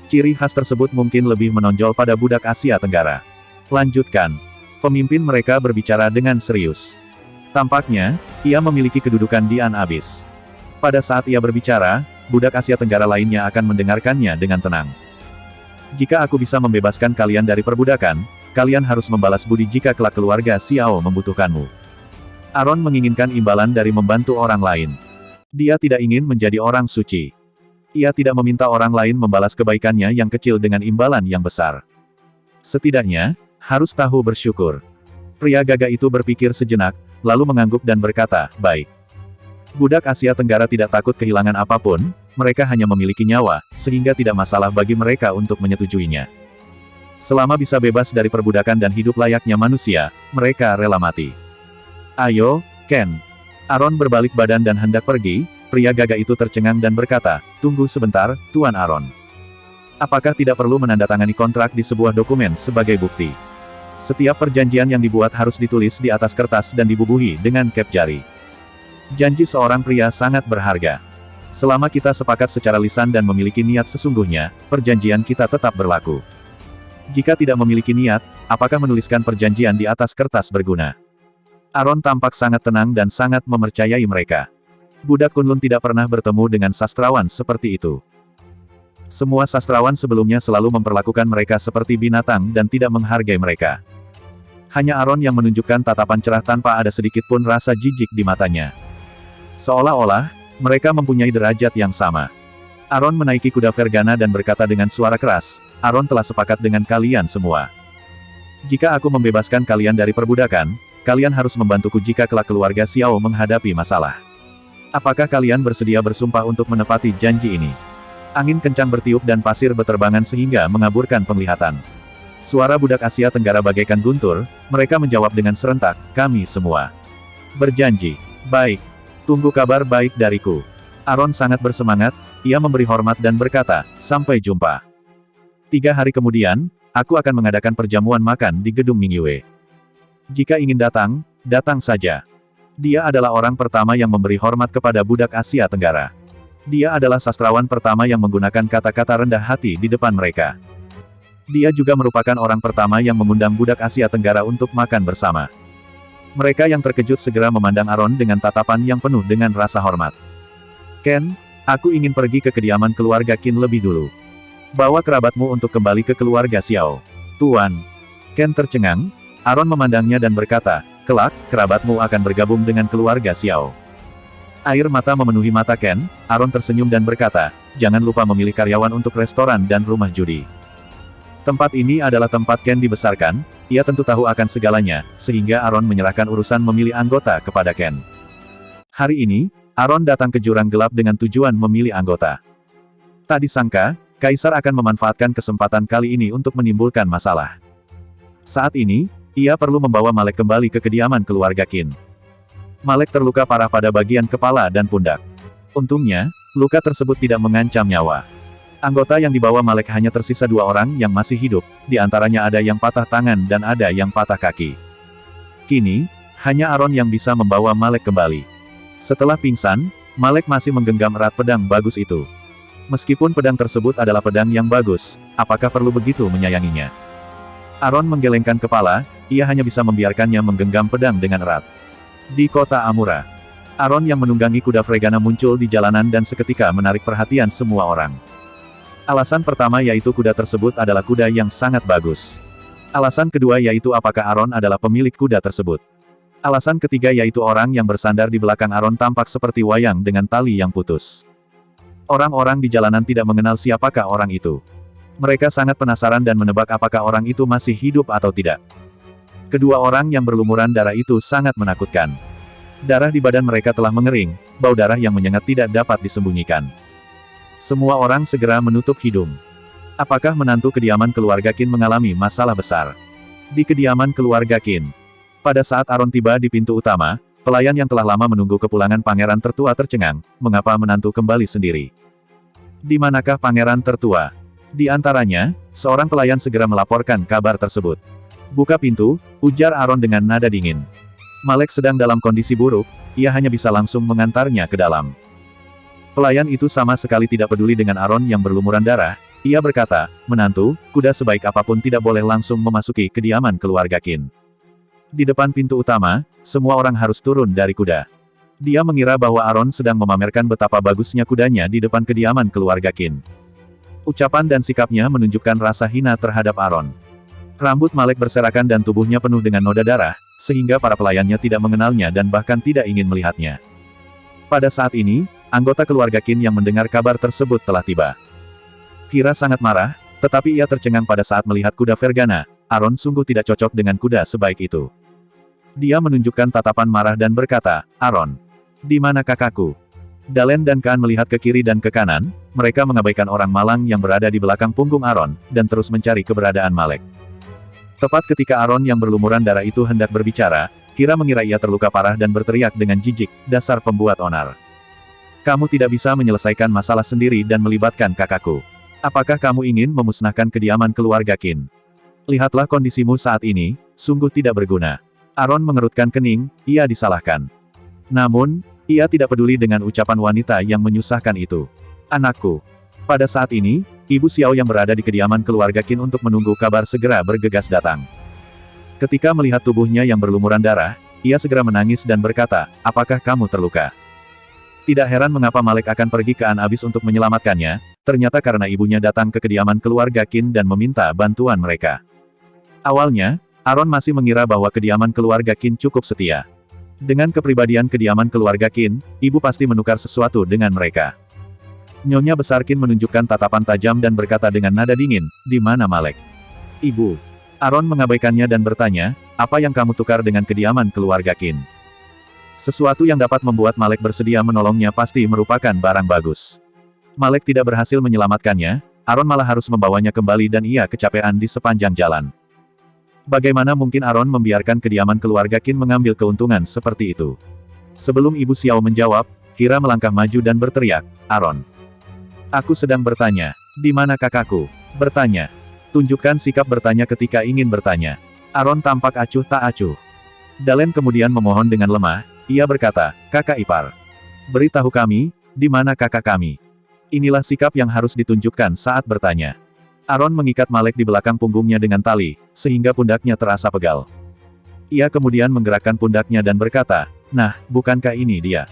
Ciri khas tersebut mungkin lebih menonjol pada budak Asia Tenggara. Lanjutkan. Pemimpin mereka berbicara dengan serius. Tampaknya, ia memiliki kedudukan di An-Abyss. Pada saat ia berbicara, budak Asia Tenggara lainnya akan mendengarkannya dengan tenang. Jika aku bisa membebaskan kalian dari perbudakan, kalian harus membalas budi jika kelak keluarga Xiao membutuhkanmu. Aron menginginkan imbalan dari membantu orang lain. Dia tidak ingin menjadi orang suci. Ia tidak meminta orang lain membalas kebaikannya yang kecil dengan imbalan yang besar. Setidaknya, harus tahu bersyukur. Pria gagah itu berpikir sejenak, lalu mengangguk dan berkata, baik. Budak Asia Tenggara tidak takut kehilangan apapun, mereka hanya memiliki nyawa, sehingga tidak masalah bagi mereka untuk menyetujuinya. Selama bisa bebas dari perbudakan dan hidup layaknya manusia, mereka rela mati. Ayo, Ken. Aaron berbalik badan dan hendak pergi, pria gagah itu tercengang dan berkata, tunggu sebentar, Tuan Aaron. Apakah tidak perlu menandatangani kontrak di sebuah dokumen sebagai bukti? Setiap perjanjian yang dibuat harus ditulis di atas kertas dan dibubuhi dengan kep jari. Janji seorang pria sangat berharga. Selama kita sepakat secara lisan dan memiliki niat sesungguhnya, perjanjian kita tetap berlaku. Jika tidak memiliki niat, apakah menuliskan perjanjian di atas kertas berguna? Aaron tampak sangat tenang dan sangat mempercayai mereka. Budak Kunlun tidak pernah bertemu dengan sastrawan seperti itu. Semua sastrawan sebelumnya selalu memperlakukan mereka seperti binatang dan tidak menghargai mereka. Hanya Aaron yang menunjukkan tatapan cerah tanpa ada sedikit pun rasa jijik di matanya. Seolah-olah, mereka mempunyai derajat yang sama. Aaron menaiki kuda Vergana dan berkata dengan suara keras, Aaron telah sepakat dengan kalian semua. Jika aku membebaskan kalian dari perbudakan, kalian harus membantuku jika kelak keluarga Xiao menghadapi masalah. Apakah kalian bersedia bersumpah untuk menepati janji ini? Angin kencang bertiup dan pasir beterbangan sehingga mengaburkan penglihatan. Suara budak Asia Tenggara bagaikan guntur, mereka menjawab dengan serentak, kami semua berjanji. Baik. Tunggu kabar baik dariku. Aaron sangat bersemangat, ia memberi hormat dan berkata, sampai jumpa. 3 hari kemudian, aku akan mengadakan perjamuan makan di gedung Mingyue. Jika ingin datang, datang saja. Dia adalah orang pertama yang memberi hormat kepada budak Asia Tenggara. Dia adalah sastrawan pertama yang menggunakan kata-kata rendah hati di depan mereka. Dia juga merupakan orang pertama yang mengundang budak Asia Tenggara untuk makan bersama. Mereka yang terkejut segera memandang Aaron dengan tatapan yang penuh dengan rasa hormat. Ken, aku ingin pergi ke kediaman keluarga Qin lebih dulu. Bawa kerabatmu untuk kembali ke keluarga Xiao. Tuan. Ken tercengang, Aaron memandangnya dan berkata, kelak, kerabatmu akan bergabung dengan keluarga Xiao. Air mata memenuhi mata Ken, Aaron tersenyum dan berkata, jangan lupa memilih karyawan untuk restoran dan rumah judi. Tempat ini adalah tempat Ken dibesarkan, ia tentu tahu akan segalanya, sehingga Aaron menyerahkan urusan memilih anggota kepada Ken. Hari ini, Aaron datang ke jurang gelap dengan tujuan memilih anggota. Tak disangka, Kaisar akan memanfaatkan kesempatan kali ini untuk menimbulkan masalah. Saat ini, ia perlu membawa Malek kembali ke kediaman keluarga Qin. Malek terluka parah pada bagian kepala dan pundak. Untungnya, luka tersebut tidak mengancam nyawa. Anggota yang dibawa Malek hanya tersisa 2 orang yang masih hidup, di antaranya ada yang patah tangan dan ada yang patah kaki. Kini, hanya Aaron yang bisa membawa Malek kembali. Setelah pingsan, Malek masih menggenggam erat pedang bagus itu. Meskipun pedang tersebut adalah pedang yang bagus, apakah perlu begitu menyayanginya? Aaron menggelengkan kepala, ia hanya bisa membiarkannya menggenggam pedang dengan erat. Di kota Amura, Aaron yang menunggangi kuda Vergana muncul di jalanan dan seketika menarik perhatian semua orang. Alasan pertama yaitu kuda tersebut adalah kuda yang sangat bagus. Alasan kedua yaitu apakah Aaron adalah pemilik kuda tersebut. Alasan ketiga yaitu orang yang bersandar di belakang Aaron tampak seperti wayang dengan tali yang putus. Orang-orang di jalanan tidak mengenal siapakah orang itu. Mereka sangat penasaran dan menebak apakah orang itu masih hidup atau tidak. Kedua orang yang berlumuran darah itu sangat menakutkan. Darah di badan mereka telah mengering, bau darah yang menyengat tidak dapat disembunyikan. Semua orang segera menutup hidung. Apakah menantu kediaman keluarga Qin mengalami masalah besar? Di kediaman keluarga Qin. Pada saat Aaron tiba di pintu utama, pelayan yang telah lama menunggu kepulangan pangeran tertua tercengang, mengapa menantu kembali sendiri? Di manakah pangeran tertua? Di antaranya, seorang pelayan segera melaporkan kabar tersebut. Buka pintu, ujar Aaron dengan nada dingin. Malek sedang dalam kondisi buruk, ia hanya bisa langsung mengantarnya ke dalam. Pelayan itu sama sekali tidak peduli dengan Aaron yang berlumuran darah, ia berkata, menantu, kuda sebaik apapun tidak boleh langsung memasuki kediaman keluarga Qin. Di depan pintu utama, semua orang harus turun dari kuda. Dia mengira bahwa Aaron sedang memamerkan betapa bagusnya kudanya di depan kediaman keluarga Qin. Ucapan dan sikapnya menunjukkan rasa hina terhadap Aaron. Rambut Malek berserakan dan tubuhnya penuh dengan noda darah, sehingga para pelayannya tidak mengenalnya dan bahkan tidak ingin melihatnya. Pada saat ini, anggota keluarga Qin yang mendengar kabar tersebut telah tiba. Kira sangat marah, tetapi ia tercengang pada saat melihat kuda Vergana. Aaron sungguh tidak cocok dengan kuda sebaik itu. Dia menunjukkan tatapan marah dan berkata, "Aaron, di mana kakakku?" Dalen dan Kaan melihat ke kiri dan ke kanan, mereka mengabaikan orang malang yang berada di belakang punggung Aaron, dan terus mencari keberadaan Malek. Tepat ketika Aaron yang berlumuran darah itu hendak berbicara, Kira mengira ia terluka parah dan berteriak dengan jijik, "Dasar pembuat onar. Kamu tidak bisa menyelesaikan masalah sendiri dan melibatkan kakakku. Apakah kamu ingin memusnahkan kediaman keluarga Qin? Lihatlah kondisimu saat ini, sungguh tidak berguna." Aaron mengerutkan kening, ia disalahkan. Namun, ia tidak peduli dengan ucapan wanita yang menyusahkan itu. "Anakku." Pada saat ini, Ibu Xiao yang berada di kediaman keluarga Qin untuk menunggu kabar segera bergegas datang. Ketika melihat tubuhnya yang berlumuran darah, ia segera menangis dan berkata, "Apakah kamu terluka?" Tidak heran mengapa Malek akan pergi ke An Abis untuk menyelamatkannya, ternyata karena ibunya datang ke kediaman keluarga Qin dan meminta bantuan mereka. Awalnya, Aaron masih mengira bahwa kediaman keluarga Qin cukup setia. Dengan kepribadian kediaman keluarga Qin, ibu pasti menukar sesuatu dengan mereka. Nyonya Besar Qin menunjukkan tatapan tajam dan berkata dengan nada dingin, "Di mana Malek?" "Ibu." Aaron mengabaikannya dan bertanya, "Apa yang kamu tukar dengan kediaman keluarga Qin?" Sesuatu yang dapat membuat Malek bersedia menolongnya pasti merupakan barang bagus. Malek tidak berhasil menyelamatkannya, Aaron malah harus membawanya kembali dan ia kecapean di sepanjang jalan. Bagaimana mungkin Aaron membiarkan kediaman keluarga Qin mengambil keuntungan seperti itu? Sebelum Ibu Xiao menjawab, Kira melangkah maju dan berteriak, "Aaron. Aku sedang bertanya, di mana kakakku? Bertanya. Tunjukkan sikap bertanya ketika ingin bertanya." Aaron tampak acuh tak acuh. Dalen kemudian memohon dengan lemah, ia berkata, "Kakak ipar. Beritahu kami, di mana kakak kami?" Inilah sikap yang harus ditunjukkan saat bertanya. Aaron mengikat Malek di belakang punggungnya dengan tali, sehingga pundaknya terasa pegal. Ia kemudian menggerakkan pundaknya dan berkata, "Nah, bukankah ini dia?"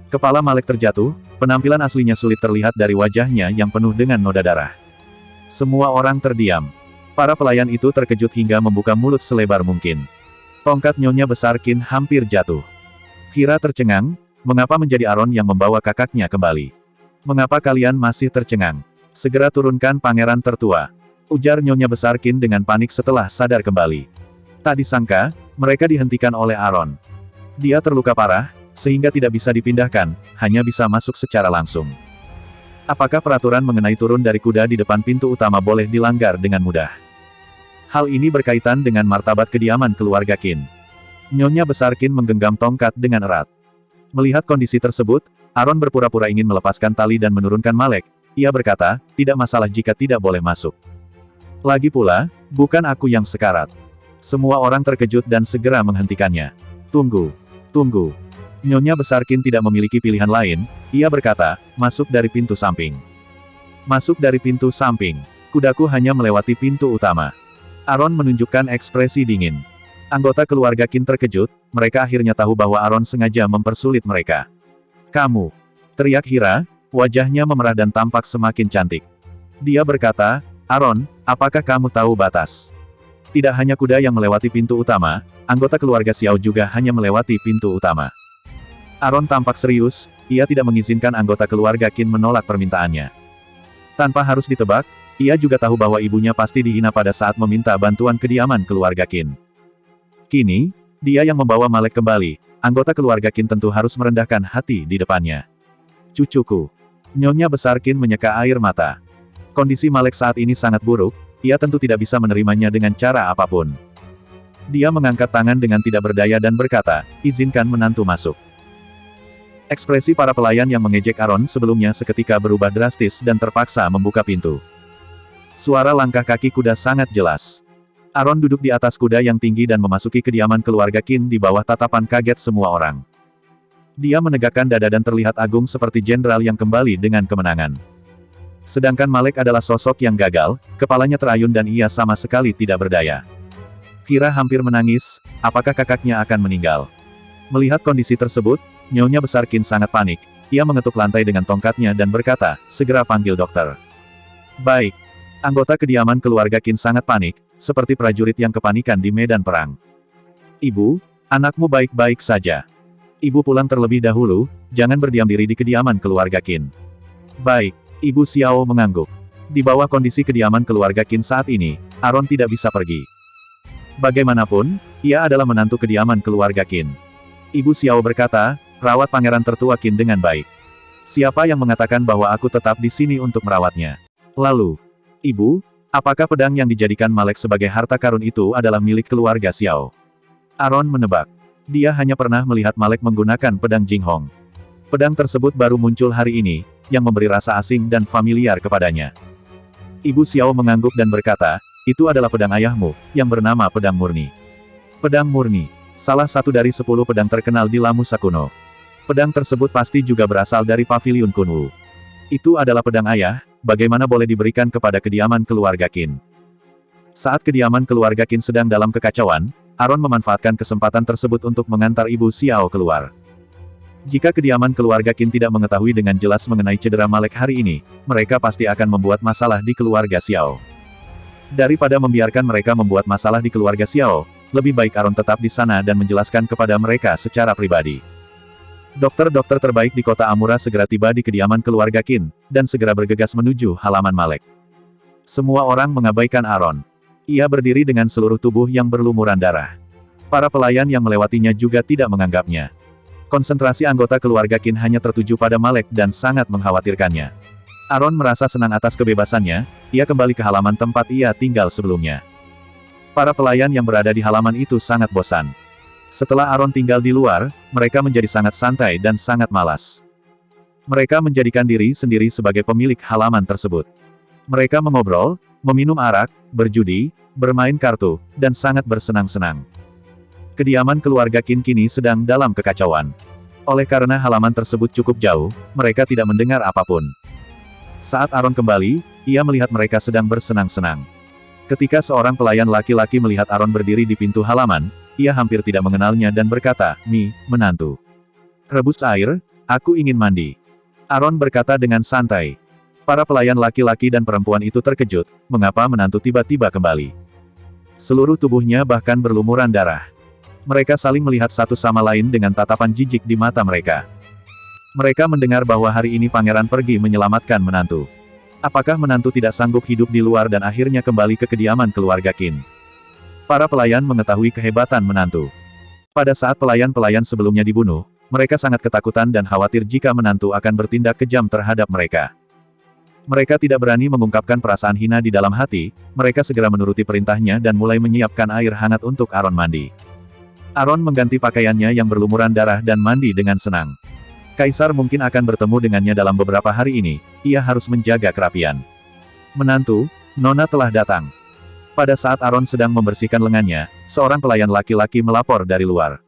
Kepala Malek terjatuh, penampilan aslinya sulit terlihat dari wajahnya yang penuh dengan noda darah. Semua orang terdiam. Para pelayan itu terkejut hingga membuka mulut selebar mungkin. Tongkat Nyonya Besar Qin hampir jatuh. Kira tercengang, mengapa menjadi Aaron yang membawa kakaknya kembali? "Mengapa kalian masih tercengang? Segera turunkan pangeran tertua," ujar Nyonya Besar Qin dengan panik setelah sadar kembali. Tak disangka, mereka dihentikan oleh Aaron. Dia terluka parah, sehingga tidak bisa dipindahkan, hanya bisa masuk secara langsung. Apakah peraturan mengenai turun dari kuda di depan pintu utama boleh dilanggar dengan mudah? Hal ini berkaitan dengan martabat kediaman keluarga Qin. Nyonya Besar Qin menggenggam tongkat dengan erat. Melihat kondisi tersebut, Aaron berpura-pura ingin melepaskan tali dan menurunkan Malek. Ia berkata, "Tidak masalah jika tidak boleh masuk. Lagi pula, bukan aku yang sekarat." Semua orang terkejut dan segera menghentikannya. "Tunggu. Tunggu." Nyonya Besar Qin tidak memiliki pilihan lain, ia berkata, "Masuk dari pintu samping." "Masuk dari pintu samping. Kudaku hanya melewati pintu utama." Aaron menunjukkan ekspresi dingin. Anggota keluarga Qin terkejut, mereka akhirnya tahu bahwa Aaron sengaja mempersulit mereka. "Kamu!" teriak Hira. Wajahnya memerah dan tampak semakin cantik. Dia berkata, "Aaron, apakah kamu tahu batas?" Tidak hanya kuda yang melewati pintu utama, anggota keluarga Xiao juga hanya melewati pintu utama. Aaron tampak serius, ia tidak mengizinkan anggota keluarga Qin menolak permintaannya. Tanpa harus ditebak, ia juga tahu bahwa ibunya pasti dihina pada saat meminta bantuan kediaman keluarga Qin. Kini, dia yang membawa Malek kembali, anggota keluarga Qin tentu harus merendahkan hati di depannya. "Cucuku." Nyonya Besar Qin menyeka air mata. Kondisi Malek saat ini sangat buruk, ia tentu tidak bisa menerimanya dengan cara apapun. Dia mengangkat tangan dengan tidak berdaya dan berkata, "Izinkan menantu masuk." Ekspresi para pelayan yang mengejek Aaron sebelumnya seketika berubah drastis dan terpaksa membuka pintu. Suara langkah kaki kuda sangat jelas. Aaron duduk di atas kuda yang tinggi dan memasuki kediaman keluarga Qin di bawah tatapan kaget semua orang. Dia menegakkan dada dan terlihat agung seperti jenderal yang kembali dengan kemenangan. Sedangkan Malek adalah sosok yang gagal, kepalanya terayun dan ia sama sekali tidak berdaya. Kira hampir menangis, apakah kakaknya akan meninggal? Melihat kondisi tersebut, Nyonya Besar Qin sangat panik, ia mengetuk lantai dengan tongkatnya dan berkata, "Segera panggil dokter." Baik. Anggota kediaman keluarga Qin sangat panik, seperti prajurit yang kepanikan di medan perang. "Ibu, anakmu baik-baik saja." Ibu pulang terlebih dahulu, jangan berdiam diri di kediaman keluarga Qin. Baik, Ibu Xiao mengangguk. Di bawah kondisi kediaman keluarga Qin saat ini, Aaron tidak bisa pergi. Bagaimanapun, ia adalah menantu kediaman keluarga Qin. Ibu Xiao berkata, rawat pangeran tertua Qin dengan baik. Siapa yang mengatakan bahwa aku tetap di sini untuk merawatnya? Lalu, Ibu, apakah pedang yang dijadikan Malek sebagai harta karun itu adalah milik keluarga Xiao? Aaron menebak. Dia hanya pernah melihat Malek menggunakan pedang Jinghong. Pedang tersebut baru muncul hari ini, yang memberi rasa asing dan familiar kepadanya. Ibu Xiao mengangguk dan berkata, itu adalah pedang ayahmu, yang bernama Pedang Murni. Pedang Murni, salah satu dari 10 pedang terkenal di Lamusa kuno. Pedang tersebut pasti juga berasal dari Paviliun Kunwu. Itu adalah pedang ayah, bagaimana boleh diberikan kepada kediaman keluarga Qin? Saat kediaman keluarga Qin sedang dalam kekacauan, Aaron memanfaatkan kesempatan tersebut untuk mengantar Ibu Xiao keluar. Jika kediaman keluarga Qin tidak mengetahui dengan jelas mengenai cedera Malek hari ini, mereka pasti akan membuat masalah di keluarga Xiao. Daripada membiarkan mereka membuat masalah di keluarga Xiao, lebih baik Aaron tetap di sana dan menjelaskan kepada mereka secara pribadi. Dokter-dokter terbaik di kota Amura segera tiba di kediaman keluarga Qin, dan segera bergegas menuju halaman Malek. Semua orang mengabaikan Aaron. Ia berdiri dengan seluruh tubuh yang berlumuran darah. Para pelayan yang melewatinya juga tidak menganggapnya. Konsentrasi anggota keluarga Qin hanya tertuju pada Malek dan sangat mengkhawatirkannya. Aaron merasa senang atas kebebasannya, ia kembali ke halaman tempat ia tinggal sebelumnya. Para pelayan yang berada di halaman itu sangat bosan. Setelah Aaron tinggal di luar, mereka menjadi sangat santai dan sangat malas. Mereka menjadikan diri sendiri sebagai pemilik halaman tersebut. Mereka mengobrol, meminum arak, berjudi, bermain kartu, dan sangat bersenang-senang. Kediaman keluarga Qin kini sedang dalam kekacauan. Oleh karena halaman tersebut cukup jauh, mereka tidak mendengar apapun. Saat Aaron kembali, ia melihat mereka sedang bersenang-senang. Ketika seorang pelayan laki-laki melihat Aaron berdiri di pintu halaman, ia hampir tidak mengenalnya dan berkata, "Mi, menantu. Rebus air, aku ingin mandi." Aaron berkata dengan santai. Para pelayan laki-laki dan perempuan itu terkejut, mengapa menantu tiba-tiba kembali. Seluruh tubuhnya bahkan berlumuran darah. Mereka saling melihat satu sama lain dengan tatapan jijik di mata mereka. Mereka mendengar bahwa hari ini pangeran pergi menyelamatkan menantu. Apakah menantu tidak sanggup hidup di luar dan akhirnya kembali ke kediaman keluarga Qin? Para pelayan mengetahui kehebatan menantu. Pada saat pelayan-pelayan sebelumnya dibunuh, mereka sangat ketakutan dan khawatir jika menantu akan bertindak kejam terhadap mereka. Mereka tidak berani mengungkapkan perasaan hina di dalam hati, mereka segera menuruti perintahnya dan mulai menyiapkan air hangat untuk Aaron mandi. Aaron mengganti pakaiannya yang berlumuran darah dan mandi dengan senang. Kaisar mungkin akan bertemu dengannya dalam beberapa hari ini, ia harus menjaga kerapian. Menantu, Nona telah datang. Pada saat Aaron sedang membersihkan lengannya, seorang pelayan laki-laki melapor dari luar.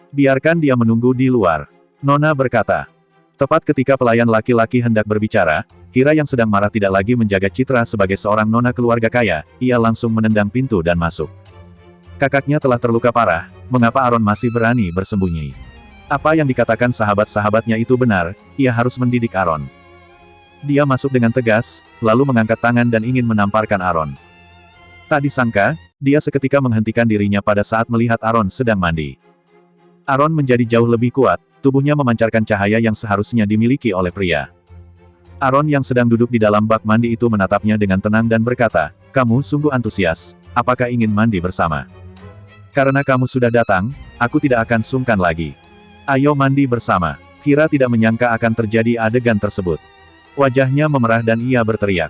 Biarkan dia menunggu di luar. Nona berkata. Tepat ketika pelayan laki-laki hendak berbicara, Hira yang sedang marah tidak lagi menjaga citra sebagai seorang nona keluarga kaya, ia langsung menendang pintu dan masuk. Kakaknya telah terluka parah, mengapa Aaron masih berani bersembunyi? Apa yang dikatakan sahabat-sahabatnya itu benar, ia harus mendidik Aaron. Dia masuk dengan tegas, lalu mengangkat tangan dan ingin menamparkan Aaron. Tak disangka, dia seketika menghentikan dirinya pada saat melihat Aaron sedang mandi. Aaron menjadi jauh lebih kuat, tubuhnya memancarkan cahaya yang seharusnya dimiliki oleh pria. Aaron yang sedang duduk di dalam bak mandi itu menatapnya dengan tenang dan berkata, "Kamu sungguh antusias, apakah ingin mandi bersama? Karena kamu sudah datang, aku tidak akan sungkan lagi. Ayo mandi bersama." Hira tidak menyangka akan terjadi adegan tersebut. Wajahnya memerah dan ia berteriak.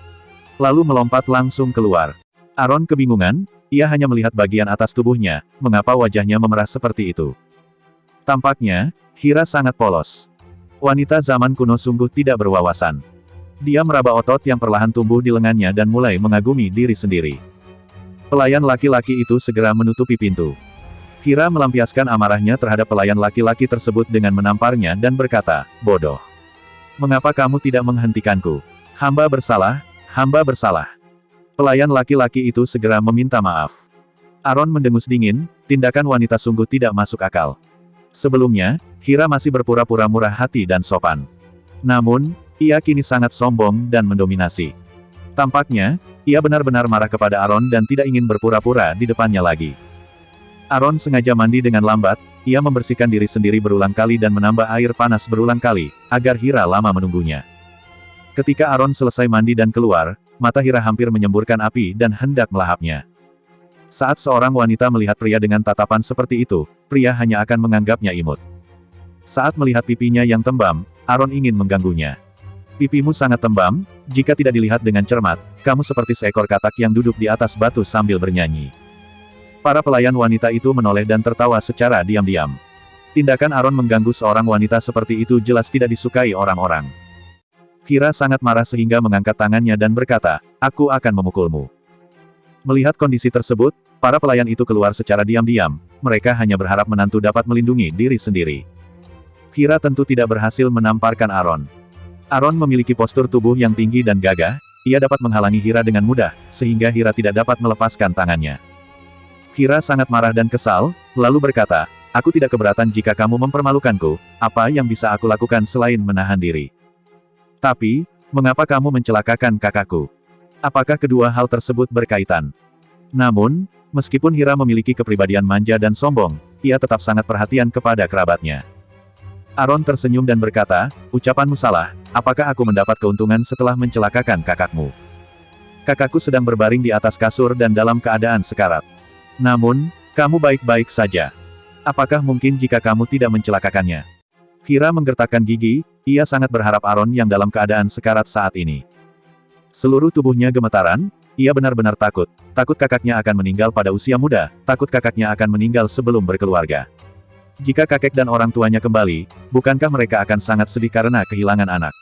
Lalu melompat langsung keluar. Aaron kebingungan, ia hanya melihat bagian atas tubuhnya, mengapa wajahnya memerah seperti itu. Tampaknya, Hira sangat polos. Wanita zaman kuno sungguh tidak berwawasan. Dia meraba otot yang perlahan tumbuh di lengannya dan mulai mengagumi diri sendiri. Pelayan laki-laki itu segera menutupi pintu. Hira melampiaskan amarahnya terhadap pelayan laki-laki tersebut dengan menamparnya dan berkata, "Bodoh. Mengapa kamu tidak menghentikanku? Hamba bersalah, hamba bersalah." Pelayan laki-laki itu segera meminta maaf. Aaron mendengus dingin, tindakan wanita sungguh tidak masuk akal. Sebelumnya, Hira masih berpura-pura murah hati dan sopan. Namun, ia kini sangat sombong dan mendominasi. Tampaknya, ia benar-benar marah kepada Aaron dan tidak ingin berpura-pura di depannya lagi. Aaron sengaja mandi dengan lambat, ia membersihkan diri sendiri berulang kali dan menambah air panas berulang kali, agar Hira lama menunggunya. Ketika Aron selesai mandi dan keluar, mata Hira hampir menyemburkan api dan hendak melahapnya. Saat seorang wanita melihat pria dengan tatapan seperti itu, pria hanya akan menganggapnya imut. Saat melihat pipinya yang tembam, Aron ingin mengganggunya. Pipimu sangat tembam, jika tidak dilihat dengan cermat, kamu seperti seekor katak yang duduk di atas batu sambil bernyanyi. Para pelayan wanita itu menoleh dan tertawa secara diam-diam. Tindakan Aron mengganggu seorang wanita seperti itu jelas tidak disukai orang-orang. Hira sangat marah sehingga mengangkat tangannya dan berkata, "Aku akan memukulmu." Melihat kondisi tersebut, para pelayan itu keluar secara diam-diam, mereka hanya berharap menantu dapat melindungi diri sendiri. Hira tentu tidak berhasil menamparkan Aron. Aron memiliki postur tubuh yang tinggi dan gagah, ia dapat menghalangi Hira dengan mudah, sehingga Hira tidak dapat melepaskan tangannya. Hira sangat marah dan kesal, lalu berkata, "Aku tidak keberatan jika kamu mempermalukanku, apa yang bisa aku lakukan selain menahan diri? Tapi, mengapa kamu mencelakakan kakakku? Apakah kedua hal tersebut berkaitan?" Namun, meskipun Hira memiliki kepribadian manja dan sombong, ia tetap sangat perhatian kepada kerabatnya. Aron tersenyum dan berkata, "Ucapanmu salah, apakah aku mendapat keuntungan setelah mencelakakan kakakmu? Kakakku sedang berbaring di atas kasur dan dalam keadaan sekarat. Namun, kamu baik-baik saja. Apakah mungkin jika kamu tidak mencelakakannya?" Hira menggertakkan gigi, ia sangat berharap Aron yang dalam keadaan sekarat saat ini. Seluruh tubuhnya gemetaran, ia benar-benar takut kakaknya akan meninggal pada usia muda, takut kakaknya akan meninggal sebelum berkeluarga. Jika kakek dan orang tuanya kembali, bukankah mereka akan sangat sedih karena kehilangan anak?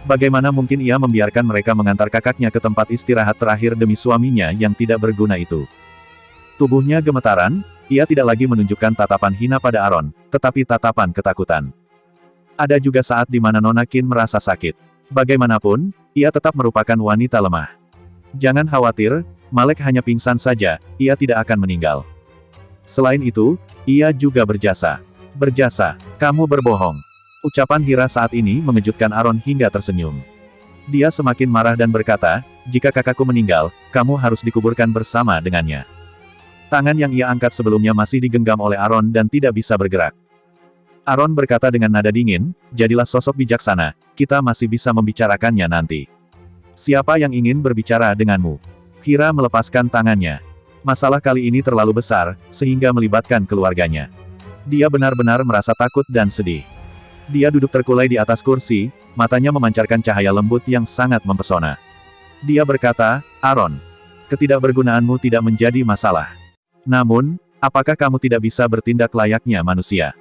Bagaimana mungkin ia membiarkan mereka mengantar kakaknya ke tempat istirahat terakhir demi suaminya yang tidak berguna itu? Tubuhnya gemetaran, ia tidak lagi menunjukkan tatapan hina pada Aron, tetapi tatapan ketakutan. Ada juga saat di mana Nona Qin merasa sakit. Bagaimanapun, ia tetap merupakan wanita lemah. Jangan khawatir, Malek hanya pingsan saja, ia tidak akan meninggal. Selain itu, ia juga berjasa. Berjasa, kamu berbohong. Ucapan Hira saat ini mengejutkan Aron hingga tersenyum. Dia semakin marah dan berkata, "Jika kakakku meninggal, kamu harus dikuburkan bersama dengannya." Tangan yang ia angkat sebelumnya masih digenggam oleh Aron dan tidak bisa bergerak. Aron berkata dengan nada dingin, "Jadilah sosok bijaksana, kita masih bisa membicarakannya nanti. Siapa yang ingin berbicara denganmu?" Hira melepaskan tangannya. Masalah kali ini terlalu besar, sehingga melibatkan keluarganya. Dia benar-benar merasa takut dan sedih. Dia duduk terkulai di atas kursi, matanya memancarkan cahaya lembut yang sangat mempesona. Dia berkata, "Aron, ketidakbergunaanmu tidak menjadi masalah. Namun, apakah kamu tidak bisa bertindak layaknya manusia?